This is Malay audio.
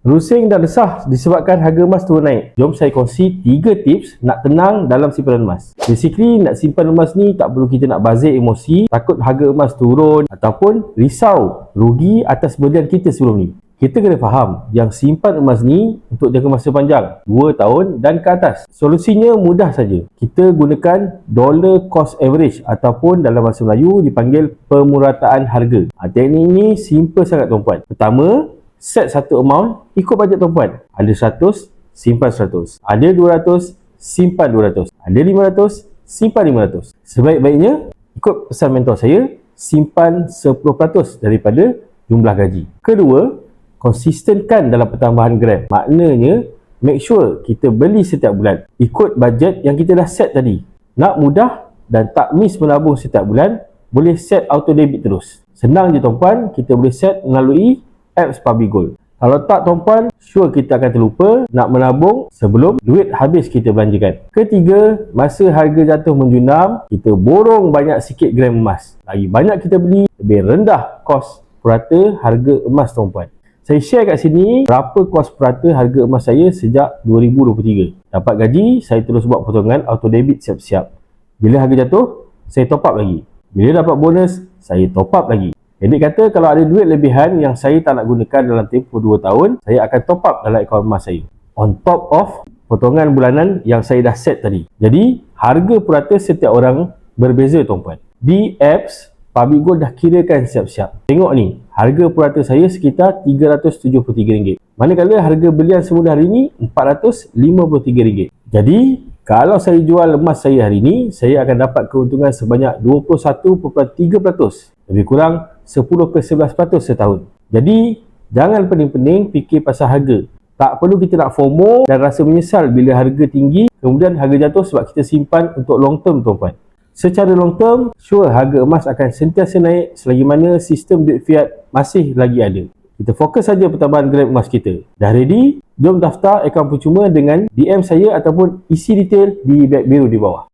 Rusing dan resah disebabkan harga emas turun naik. Jom saya kongsi 3 tips nak tenang dalam simpanan emas. Basically, nak simpan emas ni tak perlu kita nak bazir emosi, takut harga emas turun ataupun risau rugi atas berlian kita sebelum ni. Kita kena faham yang simpan emas ni untuk jangka masa panjang, 2 tahun dan ke atas. Solusinya mudah saja. Kita gunakan dollar cost average ataupun dalam bahasa Melayu dipanggil pemerataan harga. Teknik ni simple sangat tuan-puan. Pertama, set satu amount ikut bajet tuan-puan. Ada 100, simpan 100. Ada 200, simpan 200. Ada 500, simpan 500. Sebaik-baiknya, ikut pesan mentor saya, simpan 10% daripada jumlah gaji. Kedua, konsistenkan dalam pertambahan gram. Maknanya, make sure kita beli setiap bulan. Ikut bajet yang kita dah set tadi. Nak mudah dan tak miss menabung setiap bulan, boleh set auto debit terus. Senang je tuan-puan, kita boleh set melalui apps Public Gold. Kalau tak tuan-puan, sure kita akan terlupa nak menabung sebelum duit habis kita belanjakan. Ketiga, masa harga jatuh menjunam, kita borong banyak sikit gram emas. Lagi banyak kita beli, lebih rendah kos purata harga emas tuan-puan. Saya share kat sini berapa kos purata harga emas saya sejak 2023. Dapat gaji, saya terus buat potongan auto debit siap-siap. Bila harga jatuh, saya top up lagi. Bila dapat bonus, saya top up lagi. Jadi kata kalau ada duit lebihan yang saya tak nak gunakan dalam tempoh 2 tahun, saya akan top up dalam akaun emas saya. On top of potongan bulanan yang saya dah set tadi. Jadi, harga purata setiap orang berbeza tuan-puan. Di apps, Public Gold dah kirakan siap-siap. Tengok ni, harga purata saya sekitar RM373. Manakala harga belian semula hari ni RM453. Jadi, kalau saya jual emas saya hari ini, saya akan dapat keuntungan sebanyak 21.3%. Lebih kurang 10 ke 11% setahun. Jadi, jangan pening-pening fikir pasal harga. Tak perlu kita nak FOMO dan rasa menyesal bila harga tinggi, kemudian harga jatuh sebab kita simpan untuk long term tuan-puan. Secara long term, sure harga emas akan sentiasa naik selagi mana sistem duit fiat masih lagi ada. Kita fokus saja pertambahan gram emas kita. Dah ready? Jom daftar akaun percuma dengan DM saya ataupun isi detail di beg biru di bawah.